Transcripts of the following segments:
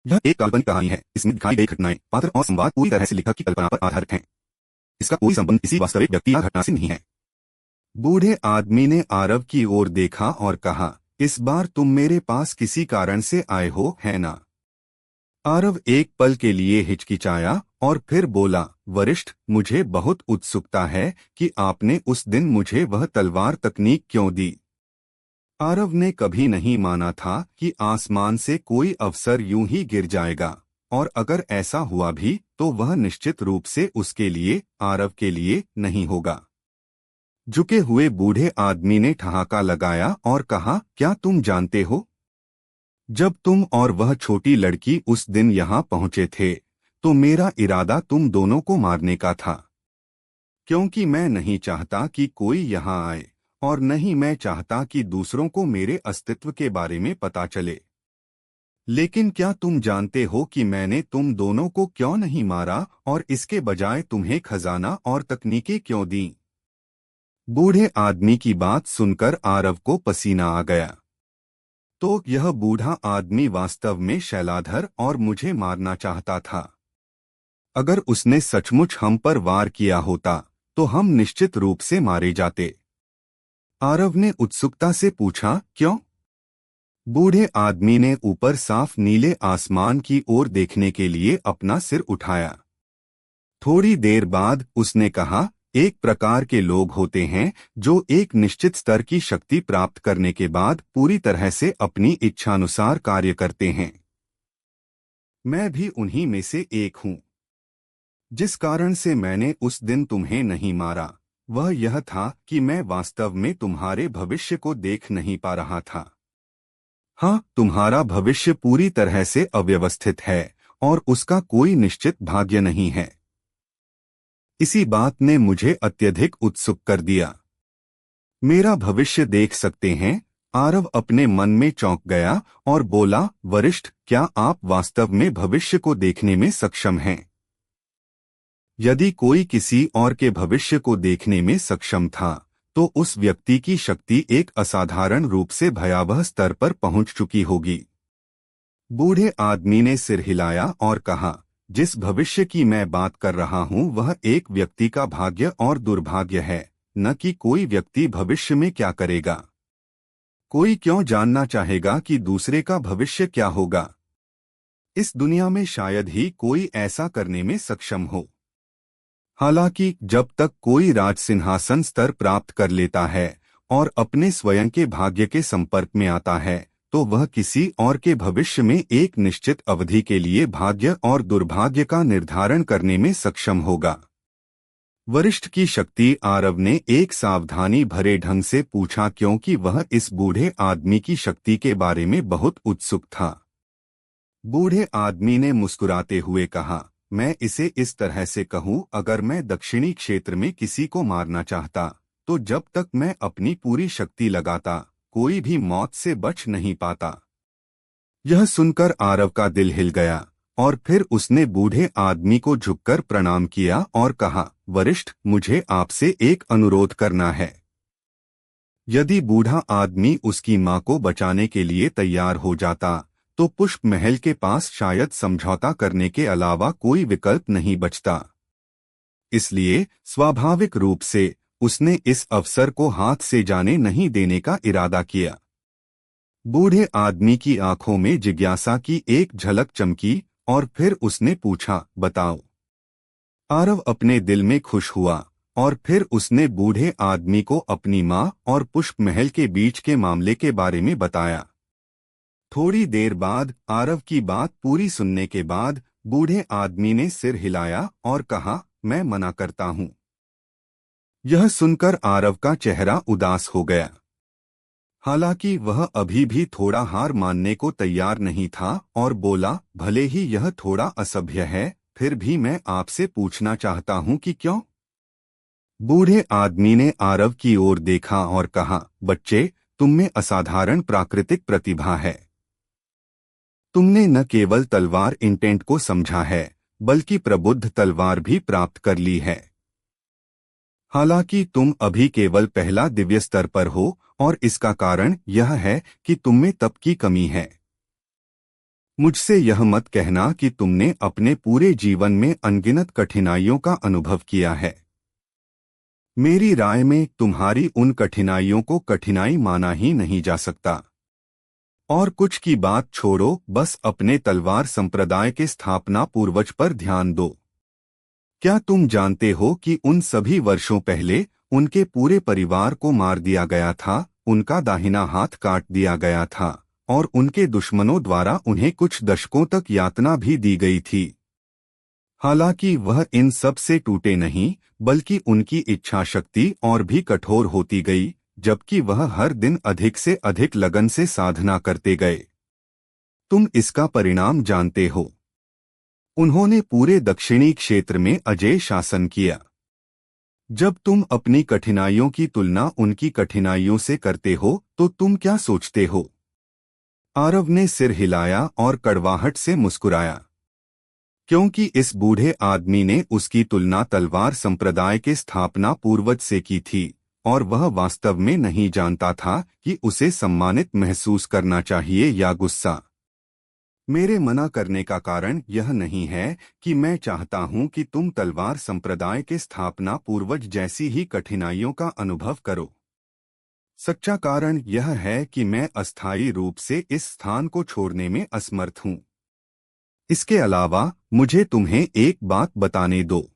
यह एक काल्पनिक कहानी है। इसमें दिखाई गई घटनाएं, पात्र और संवाद पूरी तरह से लेखक की कल्पना पर आधारित हैं। इसका कोई संबंध किसी वास्तविक व्यक्ति या घटना से नहीं है। बूढ़े आदमी ने आरव की ओर देखा और कहा, इस बार तुम मेरे पास किसी कारण से आए हो, है ना? आरव एक पल के लिए हिचकिचाया और फिर बोला, वरिष्ठ, मुझे बहुत उत्सुकता है कि आपने उस दिन मुझे वह तलवार तकनीक क्यों दी। आरव ने कभी नहीं माना था कि आसमान से कोई अवसर यूं ही गिर जाएगा, और अगर ऐसा हुआ भी तो वह निश्चित रूप से उसके लिए, आरव के लिए नहीं होगा। झुके हुए बूढ़े आदमी ने ठहाका लगाया और कहा, क्या तुम जानते हो, जब तुम और वह छोटी लड़की उस दिन यहाँ पहुंचे थे तो मेरा इरादा तुम दोनों को मारने का था, क्योंकि मैं नहीं चाहता कि कोई यहाँ आए, और नहीं मैं चाहता कि दूसरों को मेरे अस्तित्व के बारे में पता चले। लेकिन क्या तुम जानते हो कि मैंने तुम दोनों को क्यों नहीं मारा और इसके बजाय तुम्हें खजाना और तकनीकें क्यों दी? बूढ़े आदमी की बात सुनकर आरव को पसीना आ गया। तो यह बूढ़ा आदमी वास्तव में शैलाधर और मुझे मारना चाहता था। अगर उसने सचमुच हम पर वार किया होता तो हम निश्चित रूप से मारे जाते। आरव ने उत्सुकता से पूछा, क्यों? बूढ़े आदमी ने ऊपर साफ नीले आसमान की ओर देखने के लिए अपना सिर उठाया। थोड़ी देर बाद उसने कहा, एक प्रकार के लोग होते हैं जो एक निश्चित स्तर की शक्ति प्राप्त करने के बाद पूरी तरह से अपनी इच्छानुसार कार्य करते हैं। मैं भी उन्हीं में से एक हूँ। जिस कारण से मैंने उस दिन तुम्हें नहीं मारा वह यह था कि मैं वास्तव में तुम्हारे भविष्य को देख नहीं पा रहा था। हाँ, तुम्हारा भविष्य पूरी तरह से अव्यवस्थित है और उसका कोई निश्चित भाग्य नहीं है। इसी बात ने मुझे अत्यधिक उत्सुक कर दिया। मेरा भविष्य देख सकते हैं? आरव अपने मन में चौंक गया और बोला, वरिष्ठ, क्या आप वास्तव में भविष्य को देखने में सक्षम हैं? यदि कोई किसी और के भविष्य को देखने में सक्षम था तो उस व्यक्ति की शक्ति एक असाधारण रूप से भयावह स्तर पर पहुंच चुकी होगी। बूढ़े आदमी ने सिर हिलाया और कहा, जिस भविष्य की मैं बात कर रहा हूं वह एक व्यक्ति का भाग्य और दुर्भाग्य है, न कि कोई व्यक्ति भविष्य में क्या करेगा। कोई क्यों जानना चाहेगा कि दूसरे का भविष्य क्या होगा? इस दुनिया में शायद ही कोई ऐसा करने में सक्षम हो। हालांकि जब तक कोई राज सिंहासन स्तर प्राप्त कर लेता है और अपने स्वयं के भाग्य के संपर्क में आता है तो वह किसी और के भविष्य में एक निश्चित अवधि के लिए भाग्य और दुर्भाग्य का निर्धारण करने में सक्षम होगा। वरिष्ठ की शक्ति? आरव ने एक सावधानी भरे ढंग से पूछा, क्योंकि वह इस बूढ़े आदमी की शक्ति के बारे में बहुत उत्सुक था। बूढ़े आदमी ने मुस्कुराते हुए कहा, मैं इसे इस तरह से कहूं, अगर मैं दक्षिणी क्षेत्र में किसी को मारना चाहता तो जब तक मैं अपनी पूरी शक्ति लगाता कोई भी मौत से बच नहीं पाता। यह सुनकर आरव का दिल हिल गया और फिर उसने बूढ़े आदमी को झुककर प्रणाम किया और कहा, वरिष्ठ, मुझे आपसे एक अनुरोध करना है। यदि बूढ़ा आदमी उसकी मां को बचाने के लिए तैयार हो जाता तो पुष्प महल के पास शायद समझौता करने के अलावा कोई विकल्प नहीं बचता। इसलिए स्वाभाविक रूप से उसने इस अवसर को हाथ से जाने नहीं देने का इरादा किया। बूढ़े आदमी की आंखों में जिज्ञासा की एक झलक चमकी और फिर उसने पूछा, बताओ। आरव अपने दिल में खुश हुआ और फिर उसने बूढ़े आदमी को अपनी मां और पुष्प महल के बीच के मामले के बारे में बताया। थोड़ी देर बाद आरव की बात पूरी सुनने के बाद बूढ़े आदमी ने सिर हिलाया और कहा, मैं मना करता हूं। यह सुनकर आरव का चेहरा उदास हो गया। हालांकि वह अभी भी थोड़ा हार मानने को तैयार नहीं था और बोला, भले ही यह थोड़ा असभ्य है, फिर भी मैं आपसे पूछना चाहता हूं कि क्यों? बूढ़े आदमी ने आरव की ओर देखा और कहा, बच्चे, तुम में असाधारण प्राकृतिक प्रतिभा है। तुमने न केवल तलवार इंटेंट को समझा है बल्कि प्रबुद्ध तलवार भी प्राप्त कर ली है। हालांकि तुम अभी केवल पहला दिव्य स्तर पर हो और इसका कारण यह है कि तुम में तप की कमी है। मुझसे यह मत कहना कि तुमने अपने पूरे जीवन में अनगिनत कठिनाइयों का अनुभव किया है। मेरी राय में तुम्हारी उन कठिनाइयों को कठिनाई माना ही नहीं जा सकता। और कुछ की बात छोड़ो, बस अपने तलवार संप्रदाय के स्थापना पूर्वज पर ध्यान दो। क्या तुम जानते हो कि उन सभी वर्षों पहले उनके पूरे परिवार को मार दिया गया था, उनका दाहिना हाथ काट दिया गया था और उनके दुश्मनों द्वारा उन्हें कुछ दशकों तक यातना भी दी गई थी। हालांकि वह इन सब से टूटे नहीं, बल्कि उनकी इच्छा शक्ति और भी कठोर होती गई, जबकि वह हर दिन अधिक से अधिक लगन से साधना करते गए। तुम इसका परिणाम जानते हो। उन्होंने पूरे दक्षिणी क्षेत्र में अजेय शासन किया। जब तुम अपनी कठिनाइयों की तुलना उनकी कठिनाइयों से करते हो तो तुम क्या सोचते हो? आरव ने सिर हिलाया और कड़वाहट से मुस्कुराया, क्योंकि इस बूढ़े आदमी ने उसकी तुलना तलवार संप्रदाय के स्थापना पूर्वज से की थी और वह वास्तव में नहीं जानता था कि उसे सम्मानित महसूस करना चाहिए या गुस्सा। मेरे मना करने का कारण यह नहीं है कि मैं चाहता हूं कि तुम तलवार संप्रदाय के स्थापना पूर्वज जैसी ही कठिनाइयों का अनुभव करो। सच्चा कारण यह है कि मैं अस्थायी रूप से इस स्थान को छोड़ने में असमर्थ हूं। इसके अलावा मुझे तुम्हें एक बात बताने दो।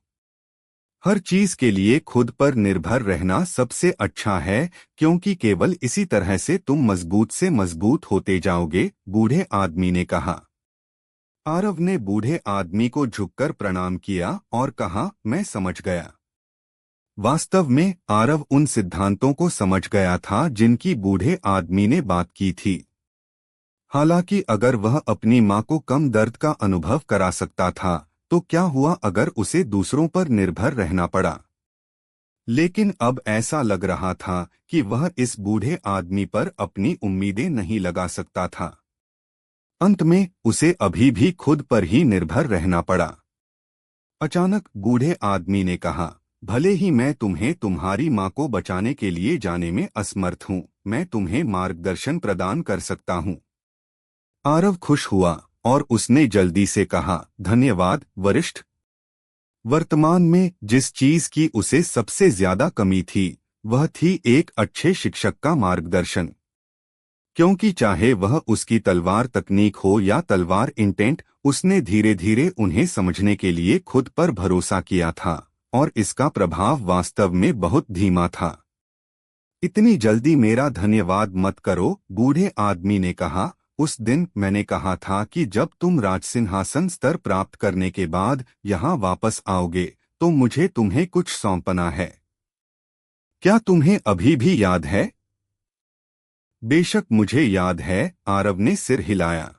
हर चीज के लिए खुद पर निर्भर रहना सबसे अच्छा है, क्योंकि केवल इसी तरह से तुम मजबूत से मजबूत होते जाओगे, बूढ़े आदमी ने कहा। आरव ने बूढ़े आदमी को झुककर प्रणाम किया और कहा, मैं समझ गया। वास्तव में आरव उन सिद्धांतों को समझ गया था जिनकी बूढ़े आदमी ने बात की थी। हालांकि अगर वह अपनी मां को कम दर्द का अनुभव करा सकता था, तो क्या हुआ अगर उसे दूसरों पर निर्भर रहना पड़ा? लेकिन अब ऐसा लग रहा था कि वह इस बूढ़े आदमी पर अपनी उम्मीदें नहीं लगा सकता था। अंत में उसे अभी भी खुद पर ही निर्भर रहना पड़ा। अचानक बूढ़े आदमी ने कहा, भले ही मैं तुम्हें तुम्हारी मां को बचाने के लिए जाने में असमर्थ हूं, मैं तुम्हें मार्गदर्शन प्रदान कर सकता हूं। आरव खुश हुआ और उसने जल्दी से कहा, धन्यवाद वरिष्ठ। वर्तमान में जिस चीज की उसे सबसे ज्यादा कमी थी, वह थी एक अच्छे शिक्षक का मार्गदर्शन। क्योंकि चाहे वह उसकी तलवार तकनीक हो या तलवार इंटेंट, उसने धीरे धीरे उन्हें समझने के लिए खुद पर भरोसा किया था और इसका प्रभाव वास्तव में बहुत धीमा था। इतनी जल्दी मेरा धन्यवाद मत करो, बूढ़े आदमी ने कहा। उस दिन मैंने कहा था कि जब तुम राजसिंहासन स्तर प्राप्त करने के बाद यहाँ वापस आओगे तो मुझे तुम्हें कुछ सौंपना है। क्या तुम्हें अभी भी याद है? बेशक मुझे याद है, आरव ने सिर हिलाया।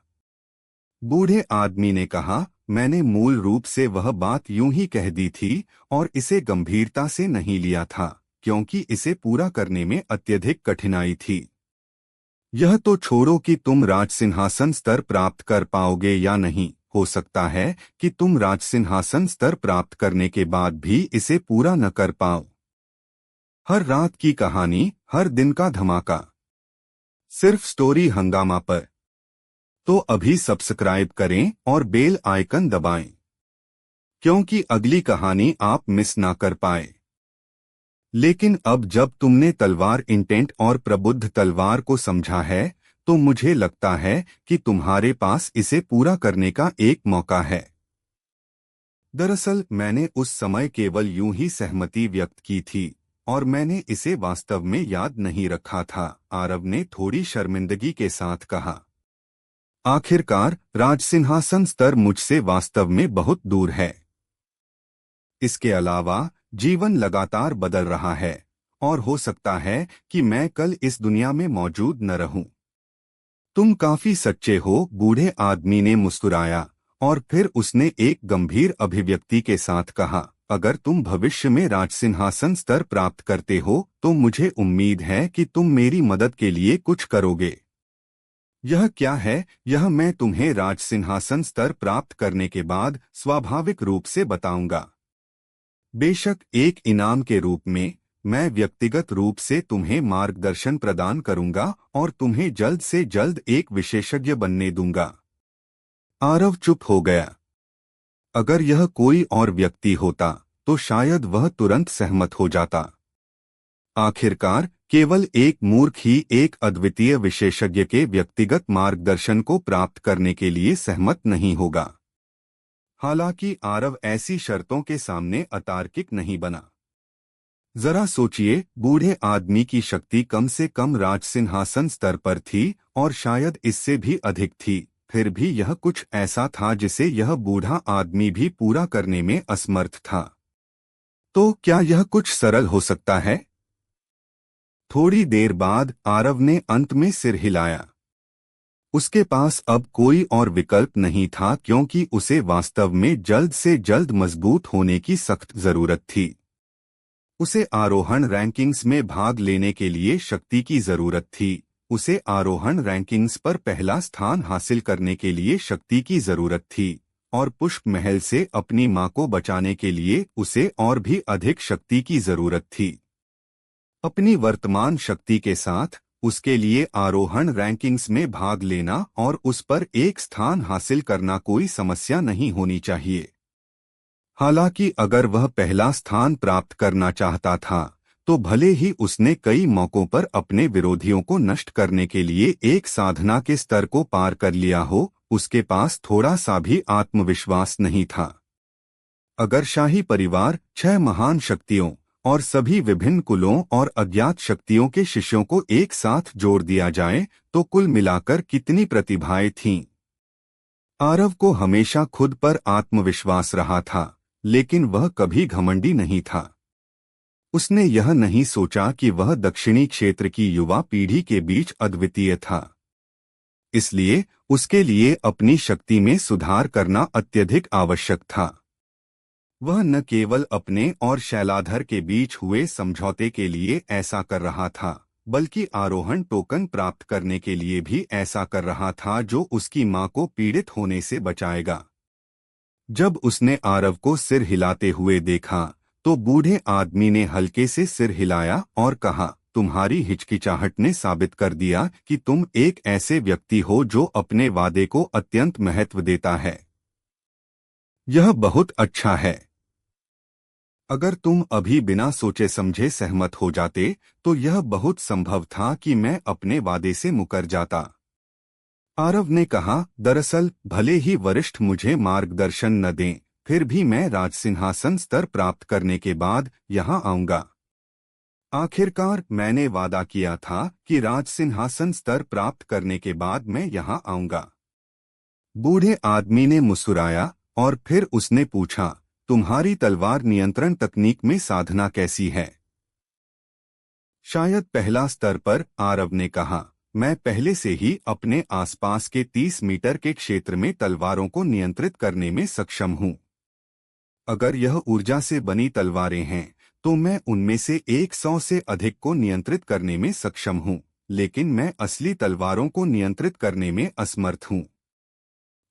बूढ़े आदमी ने कहा, मैंने मूल रूप से वह बात यूं ही कह दी थी और इसे गंभीरता से नहीं लिया था, क्योंकि इसे पूरा करने में अत्यधिक कठिनाई थी। यह तो छोड़ो कि तुम राजसिंहासन स्तर प्राप्त कर पाओगे या नहीं, हो सकता है कि तुम राजसिंहासन स्तर प्राप्त करने के बाद भी इसे पूरा न कर पाओ। हर रात की कहानी, हर दिन का धमाका, सिर्फ स्टोरी हंगामा पर। तो अभी सब्सक्राइब करें और बेल आइकन दबाएं, क्योंकि अगली कहानी आप मिस ना कर पाए। लेकिन अब जब तुमने तलवार इंटेंट और प्रबुद्ध तलवार को समझा है, तो मुझे लगता है कि तुम्हारे पास इसे पूरा करने का एक मौका है। दरअसल मैंने उस समय केवल यूं ही सहमति व्यक्त की थी और मैंने इसे वास्तव में याद नहीं रखा था, आरव ने थोड़ी शर्मिंदगी के साथ कहा। आखिरकार राजसिंहासन स्तर मुझसे वास्तव में बहुत दूर है। इसके अलावा जीवन लगातार बदल रहा है और हो सकता है कि मैं कल इस दुनिया में मौजूद न रहूं। तुम काफी सच्चे हो, बूढ़े आदमी ने मुस्कुराया और फिर उसने एक गंभीर अभिव्यक्ति के साथ कहा, अगर तुम भविष्य में राजसिंहासन स्तर प्राप्त करते हो तो मुझे उम्मीद है कि तुम मेरी मदद के लिए कुछ करोगे। यह क्या है, यह मैं तुम्हें राजसिंहासन स्तर प्राप्त करने के बाद स्वाभाविक रूप से बताऊंगा। बेशक एक इनाम के रूप में मैं व्यक्तिगत रूप से तुम्हें मार्गदर्शन प्रदान करूंगा और तुम्हें जल्द से जल्द एक विशेषज्ञ बनने दूंगा। आरव चुप हो गया। अगर यह कोई और व्यक्ति होता तो शायद वह तुरंत सहमत हो जाता। आखिरकार केवल एक मूर्ख ही एक अद्वितीय विशेषज्ञ के व्यक्तिगत मार्गदर्शन को प्राप्त करने के लिए सहमत नहीं होगा। हालांकि आरव ऐसी शर्तों के सामने अतार्किक नहीं बना। जरा सोचिए, बूढ़े आदमी की शक्ति कम से कम राजसिंहासन स्तर पर थी और शायद इससे भी अधिक थी, फिर भी यह कुछ ऐसा था जिसे यह बूढ़ा आदमी भी पूरा करने में असमर्थ था। तो क्या यह कुछ सरल हो सकता है? थोड़ी देर बाद आरव ने अंत में सिर हिलाया। उसके पास अब कोई और विकल्प नहीं था, क्योंकि उसे वास्तव में जल्द से जल्द मजबूत होने की सख्त जरूरत थी। उसे आरोहण रैंकिंग्स में भाग लेने के लिए शक्ति की जरूरत थी। उसे आरोहण रैंकिंग्स पर पहला स्थान हासिल करने के लिए शक्ति की जरूरत थी, और पुष्प महल से अपनी मां को बचाने के लिए उसे और भी अधिक शक्ति की जरूरत थी। अपनी वर्तमान शक्ति के साथ उसके लिए आरोहण रैंकिंग्स में भाग लेना और उस पर एक स्थान हासिल करना कोई समस्या नहीं होनी चाहिए। हालांकि अगर वह पहला स्थान प्राप्त करना चाहता था तो भले ही उसने कई मौकों पर अपने विरोधियों को नष्ट करने के लिए एक साधना के स्तर को पार कर लिया हो, उसके पास थोड़ा सा भी आत्मविश्वास नहीं था। अगर शाही परिवार 6 महान शक्तियों और सभी विभिन्न कुलों और अज्ञात शक्तियों के शिष्यों को एक साथ जोड़ दिया जाए तो कुल मिलाकर कितनी प्रतिभाएं थीं। आरव को हमेशा खुद पर आत्मविश्वास रहा था, लेकिन वह कभी घमंडी नहीं था। उसने यह नहीं सोचा कि वह दक्षिणी क्षेत्र की युवा पीढ़ी के बीच अद्वितीय था। इसलिए उसके लिए अपनी शक्ति में सुधार करना अत्यधिक आवश्यक था। वह न केवल अपने और शैलाधर के बीच हुए समझौते के लिए ऐसा कर रहा था, बल्कि आरोहण टोकन प्राप्त करने के लिए भी ऐसा कर रहा था, जो उसकी मां को पीड़ित होने से बचाएगा। जब उसने आरव को सिर हिलाते हुए देखा तो बूढ़े आदमी ने हल्के से सिर हिलाया और कहा, तुम्हारी हिचकिचाहट ने साबित कर दिया कि तुम एक ऐसे व्यक्ति हो जो अपने वादे को अत्यंत महत्व देता है। यह बहुत अच्छा है। अगर तुम अभी बिना सोचे समझे सहमत हो जाते तो यह बहुत संभव था कि मैं अपने वादे से मुकर जाता। आरव ने कहा, दरअसल भले ही वरिष्ठ मुझे मार्गदर्शन न दें, फिर भी मैं राजसिंहासन स्तर प्राप्त करने के बाद यहाँ आऊंगा। आखिरकार मैंने वादा किया था कि राजसिंहासन स्तर प्राप्त करने के बाद मैं यहाँ आऊंगा। बूढ़े आदमी ने मुस्कुराया और फिर उसने पूछा, तुम्हारी तलवार नियंत्रण तकनीक में साधना कैसी है? शायद पहला स्तर पर, आरव ने कहा। मैं पहले से ही अपने आसपास के 30 मीटर के क्षेत्र में तलवारों को नियंत्रित करने में सक्षम हूं। अगर यह ऊर्जा से बनी तलवारें हैं तो मैं उनमें से 100 से अधिक को नियंत्रित करने में सक्षम हूं, लेकिन मैं असली तलवारों को नियंत्रित करने में असमर्थ हूं।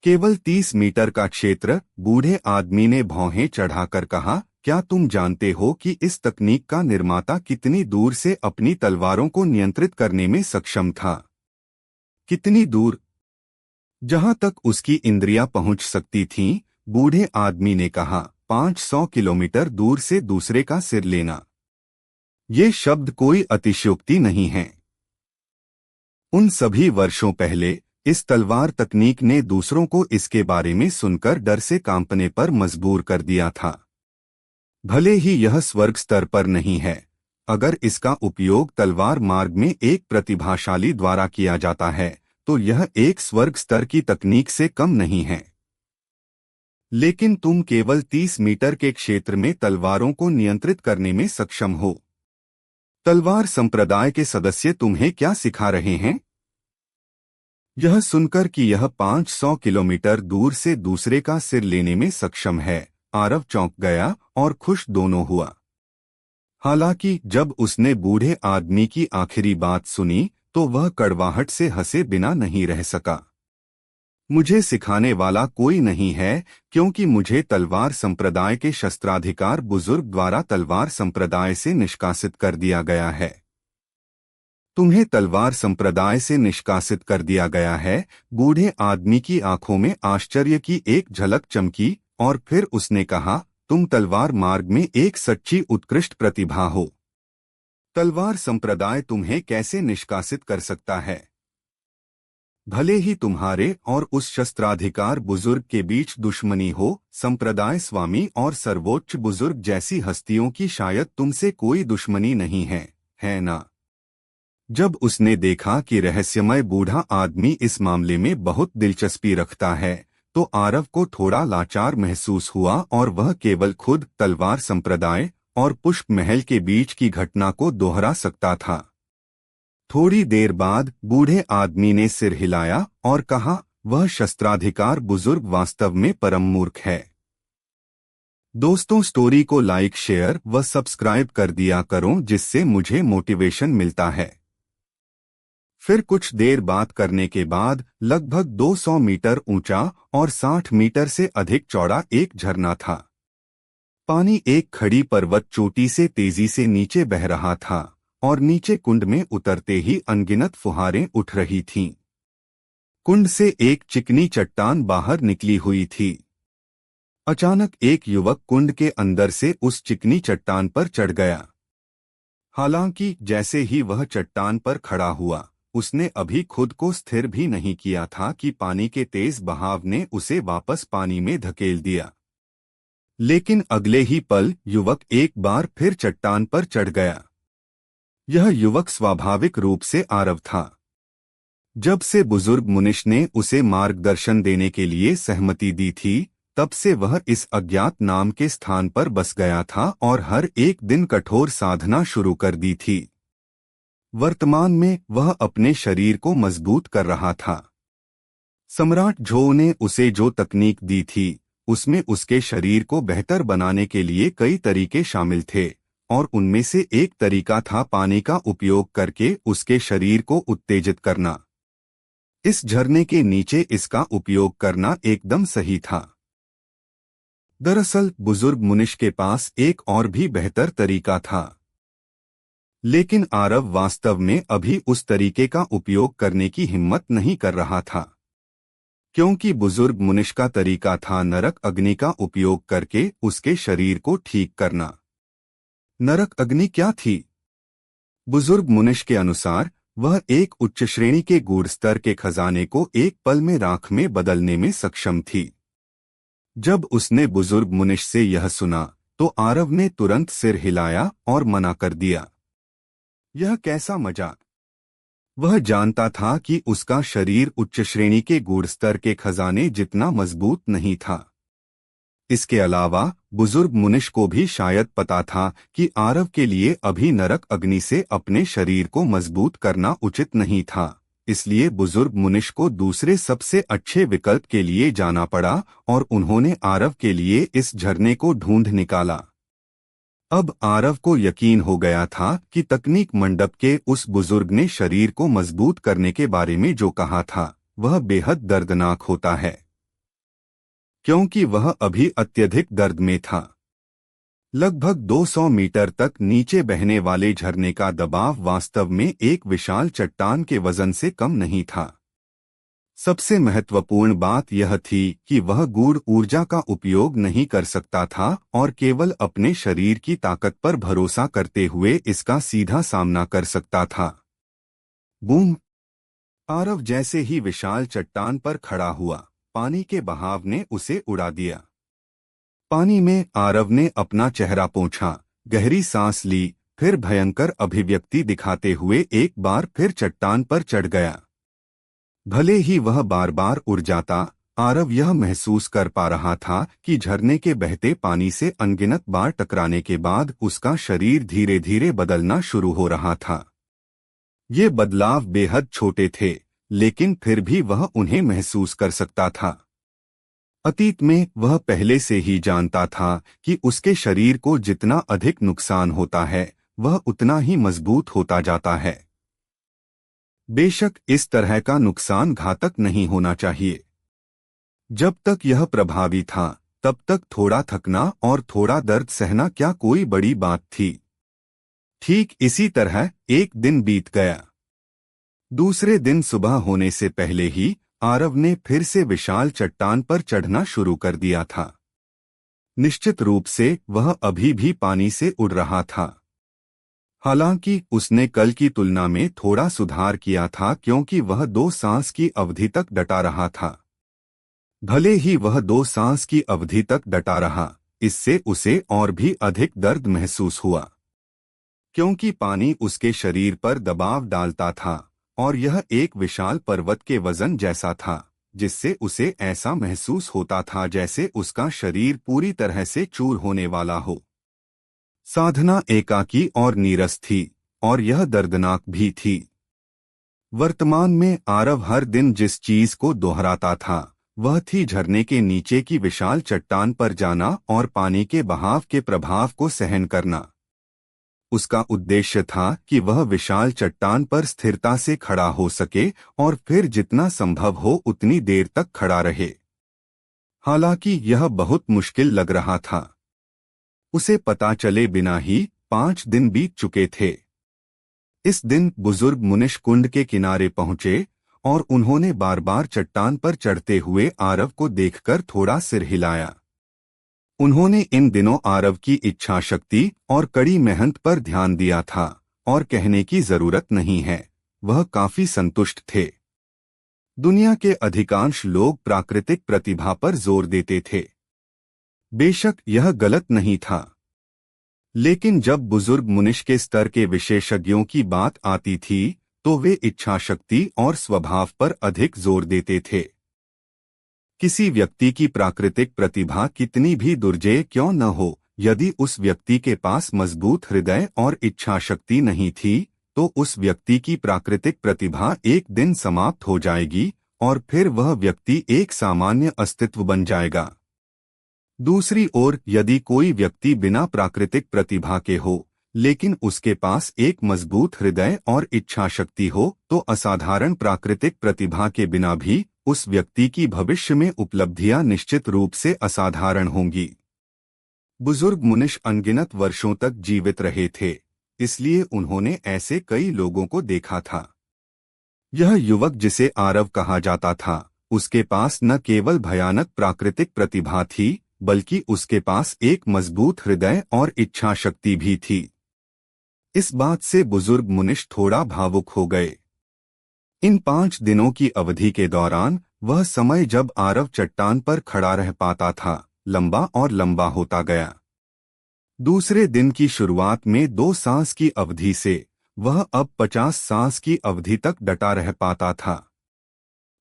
केवल 30 मीटर का क्षेत्र, बूढ़े आदमी ने भौहें चढ़ाकर कहा। क्या तुम जानते हो कि इस तकनीक का निर्माता कितनी दूर से अपनी तलवारों को नियंत्रित करने में सक्षम था? कितनी दूर? जहां तक उसकी इंद्रियां पहुंच सकती थीं, बूढ़े आदमी ने कहा, 500 किलोमीटर दूर से दूसरे का सिर लेना। ये शब्द कोई अतिशयोक्ति नहीं है। उन सभी वर्षों पहले इस तलवार तकनीक ने दूसरों को इसके बारे में सुनकर डर से कांपने पर मजबूर कर दिया था। भले ही यह स्वर्ग स्तर पर नहीं है, अगर इसका उपयोग तलवार मार्ग में एक प्रतिभाशाली द्वारा किया जाता है तो यह एक स्वर्ग स्तर की तकनीक से कम नहीं है। लेकिन तुम केवल 30 मीटर के क्षेत्र में तलवारों को नियंत्रित करने में सक्षम हो। तलवार संप्रदाय के सदस्य तुम्हें क्या सिखा रहे हैं? यह सुनकर कि यह 500 किलोमीटर दूर से दूसरे का सिर लेने में सक्षम है, आरव चौंक गया और खुश दोनों हुआ। हालांकि जब उसने बूढ़े आदमी की आखिरी बात सुनी तो वह कड़वाहट से हंसे बिना नहीं रह सका। मुझे सिखाने वाला कोई नहीं है, क्योंकि मुझे तलवार संप्रदाय के शस्त्राधिकार बुजुर्ग द्वारा तलवार संप्रदाय से निष्कासित कर दिया गया है। तुम्हें तलवार संप्रदाय से निष्कासित कर दिया गया है। बूढ़े आदमी की आंखों में आश्चर्य की एक झलक चमकी और फिर उसने कहा, तुम तलवार मार्ग में एक सच्ची उत्कृष्ट प्रतिभा हो। तलवार संप्रदाय तुम्हें कैसे निष्कासित कर सकता है? भले ही तुम्हारे और उस शस्त्राधिकार बुजुर्ग के बीच दुश्मनी हो, संप्रदाय स्वामी और सर्वोच्च बुजुर्ग जैसी हस्तियों की शायद तुमसे कोई दुश्मनी नहीं है ना? जब उसने देखा कि रहस्यमय बूढ़ा आदमी इस मामले में बहुत दिलचस्पी रखता है, तो आरव को थोड़ा लाचार महसूस हुआ और वह केवल खुद तलवार संप्रदाय और पुष्प महल के बीच की घटना को दोहरा सकता था। थोड़ी देर बाद बूढ़े आदमी ने सिर हिलाया और कहा, वह शस्त्राधिकार बुजुर्ग वास्तव में परम मूर्ख है। दोस्तों, स्टोरी को लाइक, शेयर व सब्सक्राइब कर दिया करो, जिससे मुझे मोटिवेशन मिलता है। फिर कुछ देर बात करने के बाद लगभग 200 मीटर ऊंचा और 60 मीटर से अधिक चौड़ा एक झरना था। पानी एक खड़ी पर्वत चोटी से तेजी से नीचे बह रहा था और नीचे कुंड में उतरते ही अनगिनत फुहारें उठ रही थीं। कुंड से एक चिकनी चट्टान बाहर निकली हुई थी। अचानक एक युवक कुंड के अंदर से उस चिकनी चट्टान पर चढ़ गया। हालांकि जैसे ही वह चट्टान पर खड़ा हुआ, उसने अभी खुद को स्थिर भी नहीं किया था कि पानी के तेज बहाव ने उसे वापस पानी में धकेल दिया। लेकिन अगले ही पल युवक एक बार फिर चट्टान पर चढ़ गया। यह युवक स्वाभाविक रूप से आरव था। जब से बुजुर्ग मुनिश ने उसे मार्गदर्शन देने के लिए सहमति दी थी, तब से वह इस अज्ञात नाम के स्थान पर बस गया था और हर एक दिन कठोर साधना शुरू कर दी थी। वर्तमान में वह अपने शरीर को मजबूत कर रहा था। सम्राट झो ने उसे जो तकनीक दी थी, उसमें उसके शरीर को बेहतर बनाने के लिए कई तरीके शामिल थे, और उनमें से एक तरीका था पानी का उपयोग करके उसके शरीर को उत्तेजित करना। इस झरने के नीचे इसका उपयोग करना एकदम सही था। दरअसल बुजुर्ग मुनिश के पास एक और भी बेहतर तरीका था, लेकिन आरव वास्तव में अभी उस तरीके का उपयोग करने की हिम्मत नहीं कर रहा था, क्योंकि बुजुर्ग मुनिश का तरीका था नरक अग्नि का उपयोग करके उसके शरीर को ठीक करना। नरक अग्नि क्या थी? बुजुर्ग मुनिश के अनुसार वह एक उच्च श्रेणी के गूढ़ स्तर के खजाने को एक पल में राख में बदलने में सक्षम थी। जब उसने बुजुर्ग मुनिश से यह सुना, तो आरव ने तुरंत सिर हिलाया और मना कर दिया। यह कैसा मजाक? वह जानता था कि उसका शरीर उच्च श्रेणी के गूढ़ स्तर के खजाने जितना मजबूत नहीं था। इसके अलावा बुजुर्ग मुनिश को भी शायद पता था कि आरव के लिए अभी नरक अग्नि से अपने शरीर को मजबूत करना उचित नहीं था, इसलिए बुजुर्ग मुनिश को दूसरे सबसे अच्छे विकल्प के लिए जाना पड़ा और उन्होंने आरव के लिए इस झरने को ढूंढ निकाला। अब आरव को यकीन हो गया था कि तकनीक मंडप के उस बुजुर्ग ने शरीर को मजबूत करने के बारे में जो कहा था, वह बेहद दर्दनाक होता है, क्योंकि वह अभी अत्यधिक दर्द में था। लगभग 200 मीटर तक नीचे बहने वाले झरने का दबाव वास्तव में एक विशाल चट्टान के वजन से कम नहीं था। सबसे महत्वपूर्ण बात यह थी कि वह गूढ़ ऊर्जा का उपयोग नहीं कर सकता था और केवल अपने शरीर की ताकत पर भरोसा करते हुए इसका सीधा सामना कर सकता था। बूम! आरव जैसे ही विशाल चट्टान पर खड़ा हुआ, पानी के बहाव ने उसे उड़ा दिया। पानी में आरव ने अपना चेहरा पोंछा, गहरी सांस ली, फिर भयंकर अभिव्यक्ति दिखाते हुए एक बार फिर चट्टान पर चढ़ गया। भले ही वह बार बार उड़ जाता, आरव यह महसूस कर पा रहा था कि झरने के बहते पानी से अनगिनत बार टकराने के बाद उसका शरीर धीरे धीरे बदलना शुरू हो रहा था। ये बदलाव बेहद छोटे थे, लेकिन फिर भी वह उन्हें महसूस कर सकता था। अतीत में वह पहले से ही जानता था कि उसके शरीर को जितना अधिक नुकसान होता है, वह उतना ही मजबूत होता जाता है। बेशक इस तरह का नुकसान घातक नहीं होना चाहिए। जब तक यह प्रभावी था, तब तक थोड़ा थकना और थोड़ा दर्द सहना क्या कोई बड़ी बात थी। ठीक इसी तरह एक दिन बीत गया। दूसरे दिन सुबह होने से पहले ही आरव ने फिर से विशाल चट्टान पर चढ़ना शुरू कर दिया था। निश्चित रूप से वह अभी भी पानी से उड़ रहा था। हालांकि उसने कल की तुलना में थोड़ा सुधार किया था क्योंकि वह 2 सांस की अवधि तक डटा रहा था। भले ही वह 2 सांस की अवधि तक डटा रहा, इससे उसे और भी अधिक दर्द महसूस हुआ, क्योंकि पानी उसके शरीर पर दबाव डालता था और यह एक विशाल पर्वत के वजन जैसा था, जिससे उसे ऐसा महसूस होता था जैसे उसका शरीर पूरी तरह से चूर होने वाला हो। साधना एकाकी और नीरस थी, और यह दर्दनाक भी थी। वर्तमान में आरव हर दिन जिस चीज को दोहराता था वह थी झरने के नीचे की विशाल चट्टान पर जाना और पानी के बहाव के प्रभाव को सहन करना। उसका उद्देश्य था कि वह विशाल चट्टान पर स्थिरता से खड़ा हो सके और फिर जितना संभव हो उतनी देर तक खड़ा रहे। हालांकि यह बहुत मुश्किल लग रहा था। उसे पता चले बिना ही 5 दिन बीत चुके थे। इस दिन बुजुर्ग मुनिश कुंड के किनारे पहुंचे और उन्होंने बार बार चट्टान पर चढ़ते हुए आरव को देखकर थोड़ा सिर हिलाया। उन्होंने इन दिनों आरव की इच्छा शक्ति और कड़ी मेहनत पर ध्यान दिया था और कहने की जरूरत नहीं है, वह काफी संतुष्ट थे। दुनिया के अधिकांश लोग प्राकृतिक प्रतिभा पर जोर देते थे। बेशक यह गलत नहीं था, लेकिन जब बुजुर्ग मुनिश के स्तर के विशेषज्ञों की बात आती थी तो वे इच्छा शक्ति और स्वभाव पर अधिक जोर देते थे। किसी व्यक्ति की प्राकृतिक प्रतिभा कितनी भी दुर्जेय क्यों न हो, यदि उस व्यक्ति के पास मजबूत हृदय और इच्छा शक्ति नहीं थी तो उस व्यक्ति की प्राकृतिक प्रतिभा एक दिन समाप्त हो जाएगी और फिर वह व्यक्ति एक सामान्य अस्तित्व बन जाएगा। दूसरी ओर यदि कोई व्यक्ति बिना प्राकृतिक प्रतिभा के हो लेकिन उसके पास एक मजबूत हृदय और इच्छा शक्ति हो तो असाधारण प्राकृतिक प्रतिभा के बिना भी उस व्यक्ति की भविष्य में उपलब्धियां निश्चित रूप से असाधारण होंगी। बुजुर्ग मुनिश अनगिनत वर्षों तक जीवित रहे थे, इसलिए उन्होंने ऐसे कई लोगों को देखा था। यह युवक जिसे आरव कहा जाता था, उसके पास न केवल भयानक प्राकृतिक प्रतिभा थी बल्कि उसके पास एक मजबूत हृदय और इच्छा शक्ति भी थी। इस बात से बुजुर्ग मुनिश थोड़ा भावुक हो गए। इन 5 दिनों की अवधि के दौरान वह समय जब आरव चट्टान पर खड़ा रह पाता था लंबा और लंबा होता गया। दूसरे दिन की शुरुआत में 2 सांस की अवधि से वह अब 50 सांस की अवधि तक डटा रह पाता था।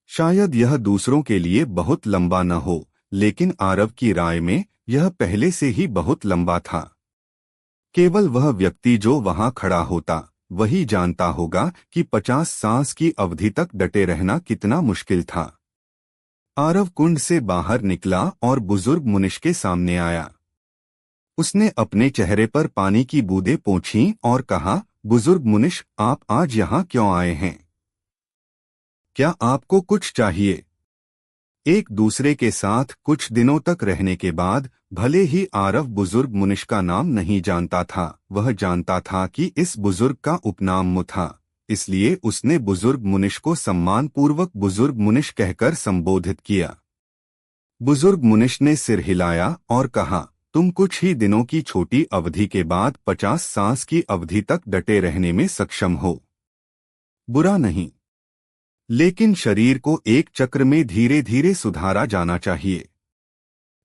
शायद यह दूसरों के लिए बहुत लंबा न हो, लेकिन आरव की राय में यह पहले से ही बहुत लंबा था। केवल वह व्यक्ति जो वहां खड़ा होता वही जानता होगा कि 50 सांस की अवधि तक डटे रहना कितना मुश्किल था। आरव कुंड से बाहर निकला और बुजुर्ग मुनिश के सामने आया। उसने अपने चेहरे पर पानी की बूंदें पोंछीं और कहा, बुजुर्ग मुनिश, आप आज यहाँ क्यों आए हैं? क्या आपको कुछ चाहिए? एक दूसरे के साथ कुछ दिनों तक रहने के बाद भले ही आरव बुजुर्ग मुनिश का नाम नहीं जानता था, वह जानता था कि इस बुजुर्ग का उपनाम मु था, इसलिए उसने बुजुर्ग मुनिश को सम्मानपूर्वक बुजुर्ग मुनिश कहकर संबोधित किया। बुजुर्ग मुनिश ने सिर हिलाया और कहा, तुम कुछ ही दिनों की छोटी अवधि के बाद 50 सांस की अवधि तक डटे रहने में सक्षम हो। बुरा नहीं, लेकिन शरीर को एक चक्र में धीरे धीरे सुधारा जाना चाहिए।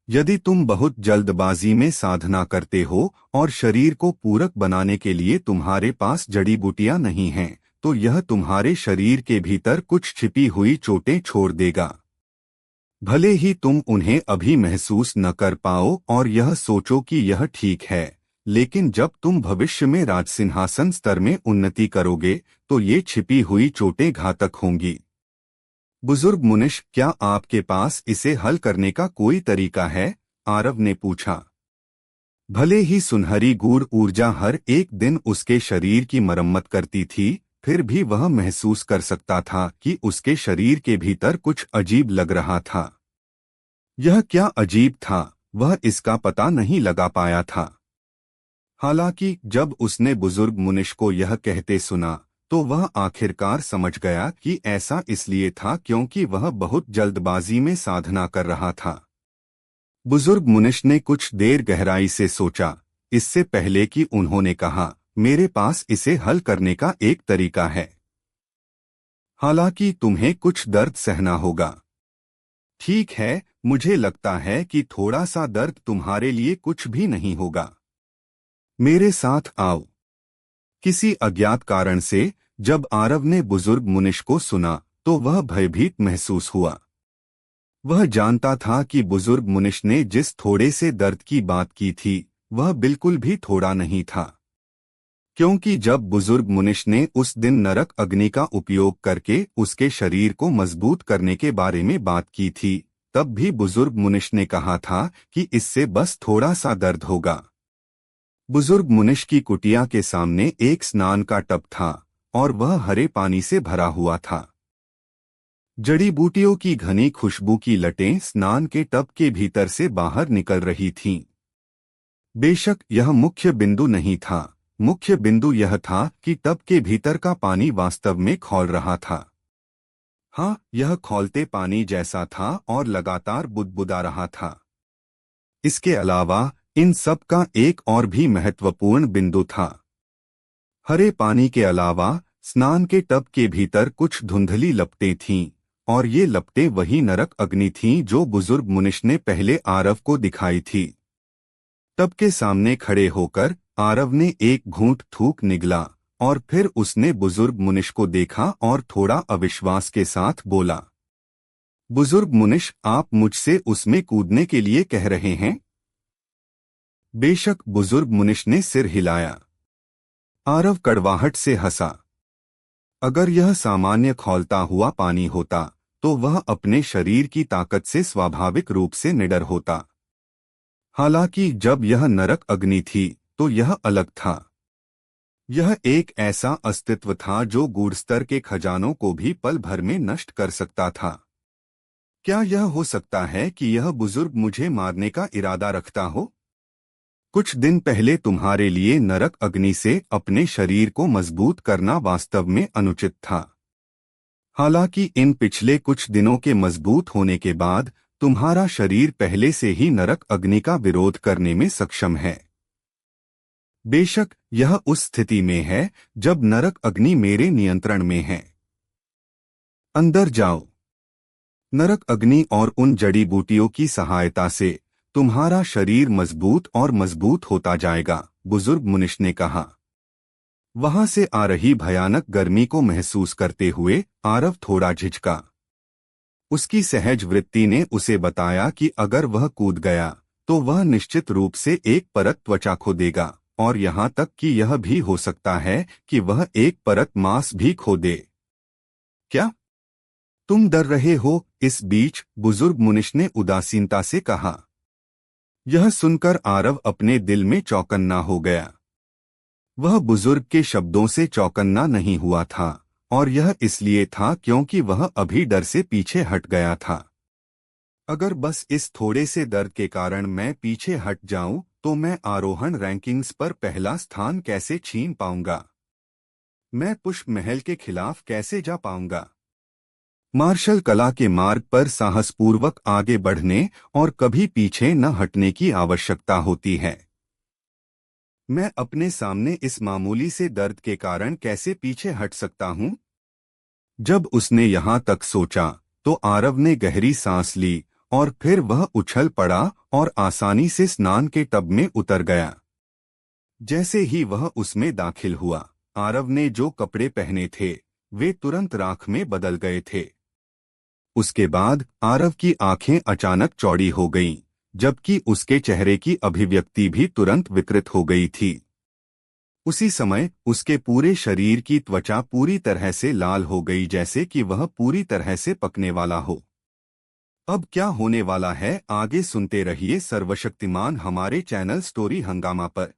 यदि तुम बहुत जल्दबाजी में साधना करते हो और शरीर को पूरक बनाने के लिए तुम्हारे पास जड़ी बूटियां नहीं हैं, तो यह तुम्हारे शरीर के भीतर कुछ छिपी हुई चोटें छोड़ देगा। भले ही तुम उन्हें अभी महसूस न कर पाओ और यह सोचो कि यह ठीक है, लेकिन जब तुम भविष्य में राजसिंहासन स्तर में उन्नति करोगे तो ये छिपी हुई चोटें घातक होंगी। बुजुर्ग मुनिश, क्या आपके पास इसे हल करने का कोई तरीका है? आरव ने पूछा। भले ही सुनहरी गूढ़ ऊर्जा हर एक दिन उसके शरीर की मरम्मत करती थी, फिर भी वह महसूस कर सकता था कि उसके शरीर के भीतर कुछ अजीब लग रहा था। यह क्या अजीब था, वह इसका पता नहीं लगा पाया था। हालांकि जब उसने बुजुर्ग मुनिश को यह कहते सुना तो वह आखिरकार समझ गया कि ऐसा इसलिए था क्योंकि वह बहुत जल्दबाजी में साधना कर रहा था। बुजुर्ग मुनिश ने कुछ देर गहराई से सोचा, इससे पहले कि उन्होंने कहा, मेरे पास इसे हल करने का एक तरीका है। हालांकि तुम्हें कुछ दर्द सहना होगा। ठीक है, मुझे लगता है कि थोड़ा सा दर्द तुम्हारे लिए कुछ भी नहीं होगा। मेरे साथ आओ। किसी अज्ञात कारण से जब आरव ने बुजुर्ग मुनिश को सुना तो वह भयभीत महसूस हुआ। वह जानता था कि बुजुर्ग मुनिश ने जिस थोड़े से दर्द की बात की थी वह बिल्कुल भी थोड़ा नहीं था, क्योंकि जब बुजुर्ग मुनिश ने उस दिन नरक अग्नि का उपयोग करके उसके शरीर को मजबूत करने के बारे में बात की थी, तब भी बुजुर्ग मुनिश ने कहा था कि इससे बस थोड़ा सा दर्द होगा। बुजुर्ग मुनिश की कुटिया के सामने एक स्नान का टब था और वह हरे पानी से भरा हुआ था। जड़ी बूटियों की घनी खुशबू की लटें स्नान के टब के भीतर से बाहर निकल रही थीं। बेशक यह मुख्य बिंदु नहीं था, मुख्य बिंदु यह था कि टब के भीतर का पानी वास्तव में खौल रहा था। हाँ, यह खौलते पानी जैसा था और लगातार बुदबुदा रहा था। इसके अलावा इन सब का एक और भी महत्वपूर्ण बिंदु था। हरे पानी के अलावा स्नान के टब के भीतर कुछ धुंधली लपटें थीं, और ये लपटें वही नरक अग्नि थीं जो बुजुर्ग मुनिश ने पहले आरव को दिखाई थी। टब के सामने खड़े होकर आरव ने एक घूंट थूक निगला और फिर उसने बुजुर्ग मुनिश को देखा और थोड़ा अविश्वास के साथ बोला, बुजुर्ग मुनिश, आप मुझसे उसमें कूदने के लिए कह रहे हैं? बेशक, बुजुर्ग मुनिश ने सिर हिलाया। आरव कड़वाहट से हंसा। अगर यह सामान्य खौलता हुआ पानी होता तो वह अपने शरीर की ताकत से स्वाभाविक रूप से निडर होता। हालांकि जब यह नरक अग्नि थी तो यह अलग था। यह एक ऐसा अस्तित्व था जो गूढ़ स्तर के खजानों को भी पल भर में नष्ट कर सकता था। क्या यह हो सकता है कि यह बुजुर्ग मुझे मारने का इरादा रखता हो? कुछ दिन पहले तुम्हारे लिए नरक अग्नि से अपने शरीर को मजबूत करना वास्तव में अनुचित था। हालांकि इन पिछले कुछ दिनों के मजबूत होने के बाद तुम्हारा शरीर पहले से ही नरक अग्नि का विरोध करने में सक्षम है। बेशक यह उस स्थिति में है जब नरक अग्नि मेरे नियंत्रण में है। अंदर जाओ। नरक अग्नि और उन जड़ी बूटियों की सहायता से तुम्हारा शरीर मजबूत और मजबूत होता जाएगा, बुजुर्ग मुनिश ने कहा। वहां से आ रही भयानक गर्मी को महसूस करते हुए आरव थोड़ा झिझका। उसकी सहज वृत्ति ने उसे बताया कि अगर वह कूद गया तो वह निश्चित रूप से एक परत त्वचा खो देगा, और यहाँ तक कि यह भी हो सकता है कि वह एक परत मांस भी खो दे। क्या तुम डर रहे हो? इस बीच बुजुर्ग मुनिश ने उदासीनता से कहा। यह सुनकर आरव अपने दिल में चौकन्ना हो गया। वह बुजुर्ग के शब्दों से चौकन्ना नहीं हुआ था, और यह इसलिए था क्योंकि वह अभी डर से पीछे हट गया था। अगर बस इस थोड़े से दर्द के कारण मैं पीछे हट जाऊं तो मैं आरोहण रैंकिंग्स पर पहला स्थान कैसे छीन पाऊंगा? मैं पुष्प महल के खिलाफ कैसे जा पाऊंगा? मार्शल कला के मार्ग पर साहसपूर्वक आगे बढ़ने और कभी पीछे न हटने की आवश्यकता होती है। मैं अपने सामने इस मामूली से दर्द के कारण कैसे पीछे हट सकता हूं? जब उसने यहां तक सोचा तो आरव ने गहरी सांस ली और फिर वह उछल पड़ा और आसानी से स्नान के टब में उतर गया। जैसे ही वह उसमें दाखिल हुआ, आरव ने जो कपड़े पहने थे वे तुरंत राख में बदल गए थे। उसके बाद आरव की आंखें अचानक चौड़ी हो गईं, जबकि उसके चेहरे की अभिव्यक्ति भी तुरंत विकृत हो गई थी। उसी समय उसके पूरे शरीर की त्वचा पूरी तरह से लाल हो गई, जैसे कि वह पूरी तरह से पकने वाला हो। अब क्या होने वाला है आगे सुनते रहिए सर्वशक्तिमान हमारे चैनल स्टोरी हंगामा पर।